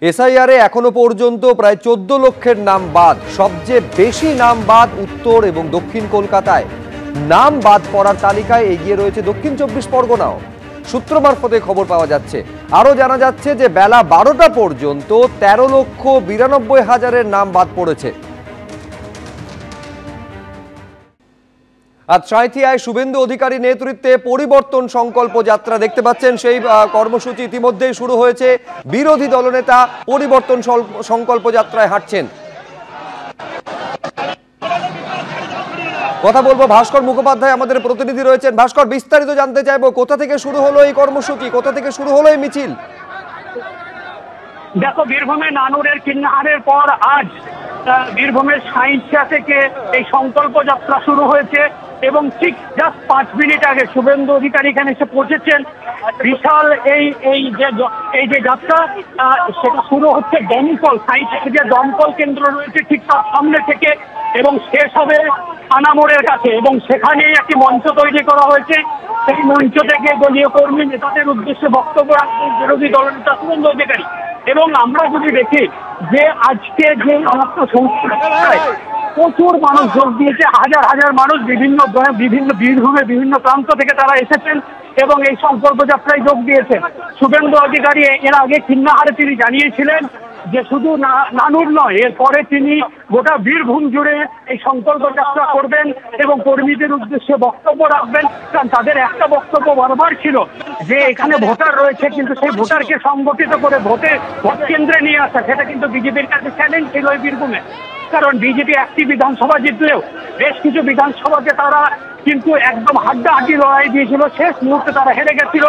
এসআইআরে এখনো পর্যন্ত প্রায় 14 লক্ষের নাম বাদ। সবচেয়ে বেশি নাম বাদ উত্তর এবং দক্ষিণ কলকাতায়। নাম বাদ পড়ার তালিকায় এগিয়ে রয়েছে দক্ষিণ 24 পরগনাও। সূত্র মারফতে খবর পাওয়া যাচ্ছে, আরো জানা যাচ্ছে যে বেলা 12টা পর্যন্ত 13,92,000 নাম বাদ পড়েছে। আজ সাঁইথিয়ায় শুভেন্দু অধিকারী নেতৃত্বে পরিবর্তন সংকল্প যাত্রা দেখতে পাচ্ছেন। সেই কর্মসূচি ইতিমধ্যেই শুরু হয়েছে। বিরোধী দলনেতা পরিবর্তন সংকল্প যাত্রায় হাঁটছেন। কথা বলবো ভাস্কর মুখোপাধ্যায়, আমাদের প্রতিনিধি রয়েছেন। ভাস্কর, বিস্তারিত জানতে চাইবো, কোথা থেকে শুরু হলো এই কর্মসূচি, কোথা থেকে শুরু হলো এই মিছিল? দেখো, বীরভূমে নানুরের কিন্নাহারের পর আজ বীরভূমের সাঁইথিয়া থেকে এই সংকল্প যাত্রা শুরু হয়েছে এবং ঠিক জাস্ট 5 মিনিট আগে শুভেন্দু অধিকারী এখানে এসে পৌঁছেছেন। বিশাল এই যে যাত্রা সেটা শুরু হচ্ছে দমকল, সাঁইথিয়া যে দমকল কেন্দ্র রয়েছে ঠিক তার সামনে থেকে এবং শেষ হবে আনামোড়ের কাছে এবং সেখানেই একটি মঞ্চ তৈরি করা হয়েছে। সেই মঞ্চ থেকে দলীয় কর্মী নেতাদের উদ্দেশ্যে বক্তব্য রাখছেন বিরোধী দলনেতা শুভেন্দু অধিকারী। এবং আমরা যদি দেখি যে আজকে যে সংস্থায় প্রচুর মানুষ যোগ দিয়েছে, হাজার হাজার মানুষ বিভিন্ন বীরভূমের বিভিন্ন প্রান্ত থেকে তারা এসেছেন এবং এই সংকল্প যাত্রায় যোগ দিয়েছেন। শুভেন্দু অধিকারী এর আগে কিন্নাহারে তিনি জানিয়েছিলেন যে শুধু নানুর নয়, এরপরে তিনি গোটা বীরভূম জুড়ে এই সংকল্প যাত্রা করবেন এবং কর্মীদের উদ্দেশ্যে বক্তব্য রাখবেন। কারণ তাদের একটা বক্তব্য বারবার ছিল যে এখানে ভোটার রয়েছে, কিন্তু সেই ভোটারকে সংগঠিত করে ভোট কেন্দ্রে নিয়ে আসা, সেটা কিন্তু বিজেপির কাছে চ্যালেঞ্জ ছিল এই বীরভূমে। কারণ বিজেপি একটি বিধানসভা জিতলেও বেশ কিছু বিধানসভাকে তারা কিন্তু একদম হাড্ডাহাড্ডি লড়াই দিয়েছিল, শেষ মুহূর্তে তারা হেরে গেছিল।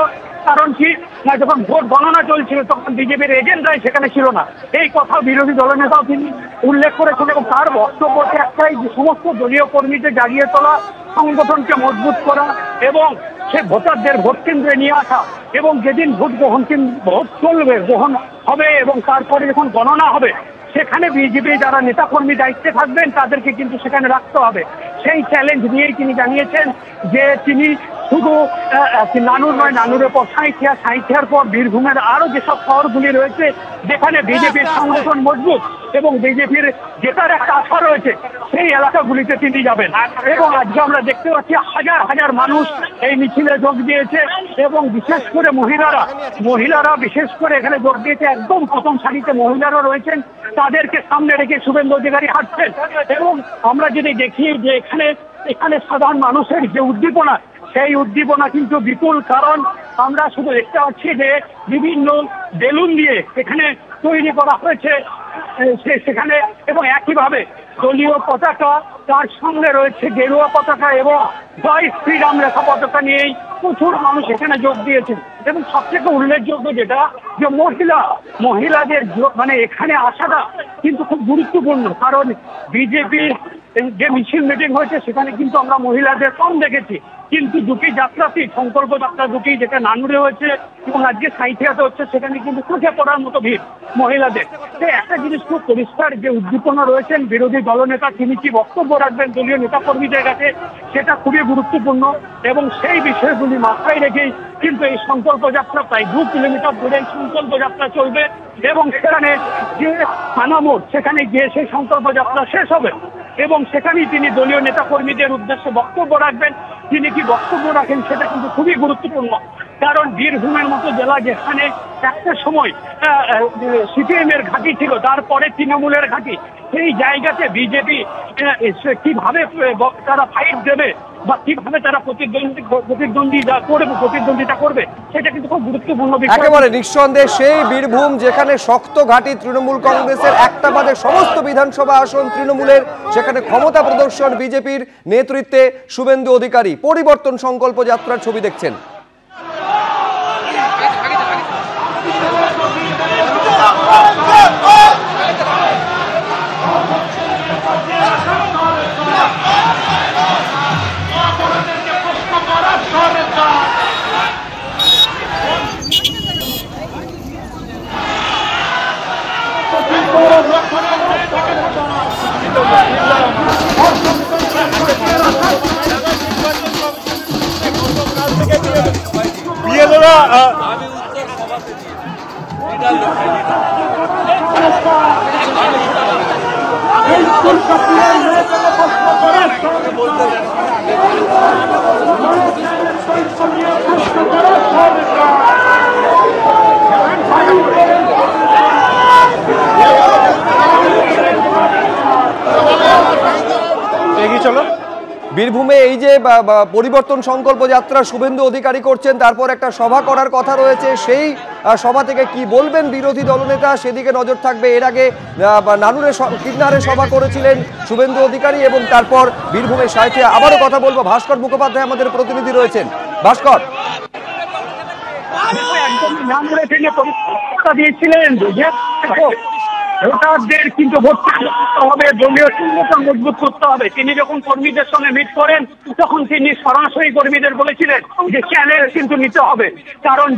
কারণ কি না, যখন ভোট গণনা চলছিল তখন বিজেপির এজেন্ডাই সেখানে ছিল না। এই কথা বিরোধী দলনেতাও তিনি উল্লেখ করেছেন এবং তার বক্তব্য একটাই, যে সমস্ত দলীয় কর্মীদের জাগিয়ে তোলা, সংগঠনকে মজবুত করা এবং সে ভোটারদের ভোট কেন্দ্রে নিয়ে আসা এবং যেদিন ভোট চলবে, গ্রহণ হবে এবং তারপরে যখন গণনা হবে সেখানে বিজেপি যারা নেতাকর্মী দায়িত্বে থাকবেন তাদেরকে কিন্তু সেখানে রাখতে হবে। সেই চ্যালেঞ্জ নিয়েই তিনি জানিয়েছেন যে তিনি শুধু নানুর নয়, নানুরের পর সাঁইথিয়ার পর বীরভূমের আরো যেসব শহরগুলি রয়েছে যেখানে বিজেপির সংগঠন মজবুত এবং বিজেপির জেতার একটা আশা রয়েছে, সেই এলাকাগুলিতে তিনি যাবেন। এবং আজকে আমরা দেখতে পাচ্ছি হাজার হাজার মানুষ এই মিছিলে যোগ দিয়েছে এবং বিশেষ করে মহিলারা বিশেষ করে এখানে যোগ দিয়েছে। একদম প্রথম সারিতে মহিলারা রয়েছেন, তাদেরকে সামনে রেখে শুভেন্দু অধিকারী হাঁটছেন। এবং আমরা যদি দেখি যে এখানে সাধারণ মানুষের যে উদ্দীপনা, সেই উদ্দীপনা কিন্তু বিপুল। কারণ আমরা শুধু দেখতে পাচ্ছি যে বিভিন্ন বেলুন দিয়ে এখানে তৈরি করা হয়েছে সেখানে, এবং একইভাবে দলীয় পতাকা, তার সঙ্গে রয়েছে গেরুয়া পতাকা এবং জয় শ্রীরাম লেখা পতাকা নিয়েই প্রচুর মানুষ এখানে যোগ দিয়েছেন। এবং সবথেকে উল্লেখযোগ্য যেটা, যে মহিলাদের মানে এখানে আসাটা কিন্তু খুব গুরুত্বপূর্ণ। কারণ বিজেপির যে মিছিল মিটিং হয়েছে সেখানে কিন্তু আমরা মহিলাদের কম দেখেছি, কিন্তু দুটি যাত্রাতেই, সংকল্প যাত্রা দুটি, যেটা নানুরে হয়েছে এবং আজকে সাঁইথিয়াতে হচ্ছে, সেখানে কিন্তু চোখে পড়ার মতো ভিড় মহিলাদের। একটা জিনিস খুব পরিষ্কার, যে উদ্দীপনা রয়েছেন বিরোধী দলনেতা, তিনি কি বক্তব্য রাখবেন দলীয় নেতাকর্মীদের কাছে, সেটা খুবই গুরুত্বপূর্ণ। এবং সেই বিষয়গুলি মাথায় রেখেই কিন্তু এই সংকল্প যাত্রা প্রায় 2 কিলোমিটার দূরে সংকল্প যাত্রা চলবে এবং সেখানে যে আনামোড়, সেখানে গিয়ে সেই সংকল্প যাত্রা শেষ হবে এবং সেখানেই তিনি দলীয় নেতাকর্মীদের উদ্দেশ্যে বক্তব্য রাখবেন। তিনি কি বক্তব্য রাখেন সেটা কিন্তু খুবই গুরুত্বপূর্ণ। কারণ বীরভূমের মতো জেলা, যেখানে একটা সময় সিপিএম এর ঘাঁটি ছিল, তারপরে তৃণমূলের ঘাঁটি, সেই জায়গাতে বিজেপি কিভাবে তারা ফাইট দেবে বা কিভাবে তারা প্রতিদ্বন্দ্বিতা করবে, সেটা কিন্তু খুব গুরুত্বপূর্ণ বিষয়। একেবারে নিঃসন্দেহে সেই বীরভূম, যেখানে শক্ত ঘাঁটি তৃণমূল কংগ্রেসের, একটা বাদে সমস্ত বিধানসভা আসন তৃণমূলের, সেখানে ক্ষমতা প্রদর্শন বিজেপির নেতৃত্বে শুভেন্দু অধিকারী। পরিবর্তন সংকল্প যাত্রার ছবি দেখছেন। বিয়ে দেওয়া এগিয়ে চলো। বীরভূমে এই যে পরিবর্তন সংকল্প যাত্রা শুভেন্দু অধিকারী করছেন, তারপর একটা সভা করার কথা রয়েছে, সেই সভা থেকে কি বলবেন বিরোধী দলনেতা সেদিকে নজর থাকবে। এর আগে নানুরে কিন্নারে সভা করেছিলেন শুভেন্দু অধিকারী এবং তারপর বীরভূমের সাইথিয়া। আবারও কথা বলবো, ভাস্কর মুখোপাধ্যায় আমাদের প্রতিনিধি রয়েছেন। ভাস্কর, একদম নানুরে তিনি পরিকল্পনা দিয়েছিলেন যে ভোটারদের কিন্তু ভোট করতে হবে, দলীয় সংগঠন মজবুত করতে হবে। তিনি যখন কর্মীদের সঙ্গে মিট করেন তখন তিনি সরাসরি কর্মীদের বলেছিলেন যে চ্যালেঞ্জ কিন্তু নিতে হবে, কারণ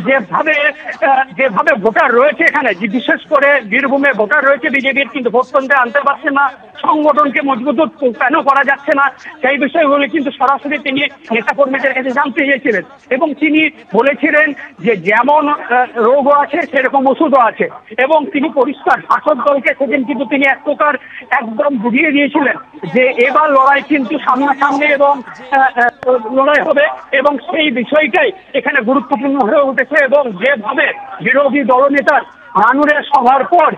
যেভাবে ভোটার রয়েছে এখানে, বিশেষ করে বীরভূমে ভোটার রয়েছে বিজেপির, কিন্তু ভোট কেন্দ্রে আনতে পারছে না, সংগঠনকে মজবুত কেন করা যাচ্ছে না, সেই বিষয়গুলি কিন্তু সরাসরি তিনি নেতা কর্মীদের কাছে জানতে চেয়েছিলেন। এবং তিনি বলেছিলেন যে যেমন রোগও আছে সেরকম ওষুধও আছে, এবং তিনি পরিষ্কার শাসক দলকে সেদিন কিন্তু তিনি এক প্রকার একদম বুঝিয়ে দিয়েছিলেন যে এবার লড়াই কিন্তু সামনাসামনি এবং লড়াই হবে, এবং সেই বিষয়টাই এখানে গুরুত্বপূর্ণ হয়ে উঠেছে। এবং যেভাবে বিরোধী দলনেতার নানুরের সভার পর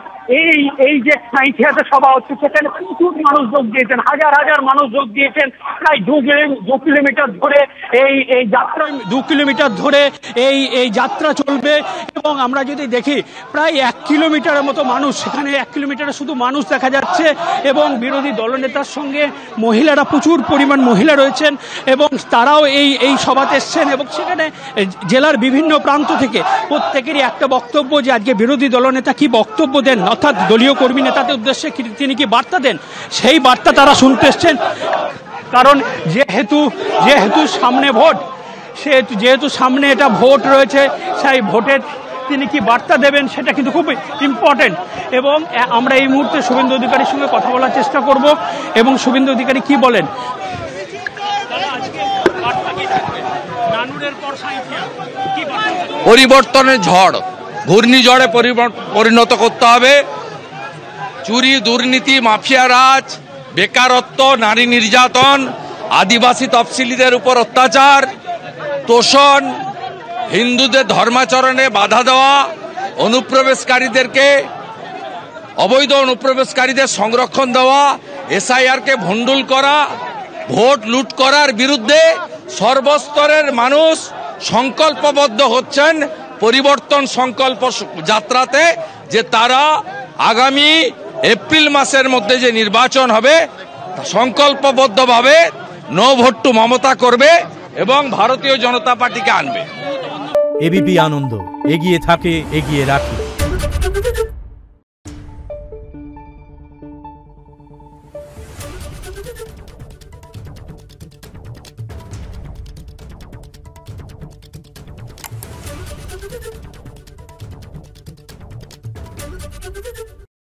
এই যে সাঁইথিয়াতে সভা হচ্ছে, সেখানে প্রচুর মানুষ যোগ দিয়েছেন, হাজার হাজার মানুষ যোগ দিয়েছেন। প্রায় 2 কিলোমিটার ধরে এই যাত্রা 2 কিলোমিটার ধরে এই যাত্রা চলবে। এবং আমরা যদি দেখি প্রায় 1 কিলোমিটারের মতো মানুষ, সেখানে 1 কিলোমিটারে শুধু মানুষ দেখা যাচ্ছে। এবং বিরোধী দলনেতার সঙ্গে মহিলারা, প্রচুর পরিমাণ মহিলা রয়েছেন এবং তারাও এই সভাতে এসছেন। এবং সেখানে জেলার বিভিন্ন প্রান্ত থেকে প্রত্যেকেরই একটা বক্তব্য যে আজকে বিরোধী দলনেতা কি বক্তব্য দেন, অর্থাৎ দলীয় কর্মী নেতাদের উদ্দেশ্যে তিনি কি বার্তা দেন, সেই বার্তা তারা শুনতে এসছেন। কারণ যেহেতু সামনে ভোট, যেহেতু সামনে এটা ভোট রয়েছে, সেই ভোটের তিনি কি বার্তা দেবেন সেটা কিন্তু খুব ইম্পর্টেন্ট। এবং আমরা এই মুহূর্তে শুভেন্দু অধিকারীর সঙ্গে কথা বলার চেষ্টা করব এবং শুভেন্দু অধিকারী কি বলেন। পরিবর্তনের ঝড় ঘূর্ণিঝড়ে পরিণত করতে হবে। চুরি, দুর্নীতি, মাফিয়া রাজ, বেকারত্ব, নারী নির্যাতন, আদিবাসী তফসিলিদের উপর অত্যাচার, তোষণ, হিন্দুদের ধর্মাচরণে বাধা দেওয়া, অনুপ্রবেশকারীদেরকে, অবৈধ অনুপ্রবেশকারীদের সংরক্ষণ দেওয়া, এসআইআরকে ভণ্ডুল করা, ভোট লুট করার বিরুদ্ধে সর্বস্তরের মানুষ সংকল্পবদ্ধ হচ্ছেন পরিবর্তন সংকল্প যাত্রাতে, যে তারা আগামী এপ্রিল মাসের মধ্যে যে নির্বাচন হবে সংকল্পবদ্ধভাবে নো ভোট টু মমতা করবে এবং ভারতীয় জনতা পার্টিকে আনবে। এবিপি আনন্দ, এগিয়ে থাকে, এগিয়ে রাখে। Thank you.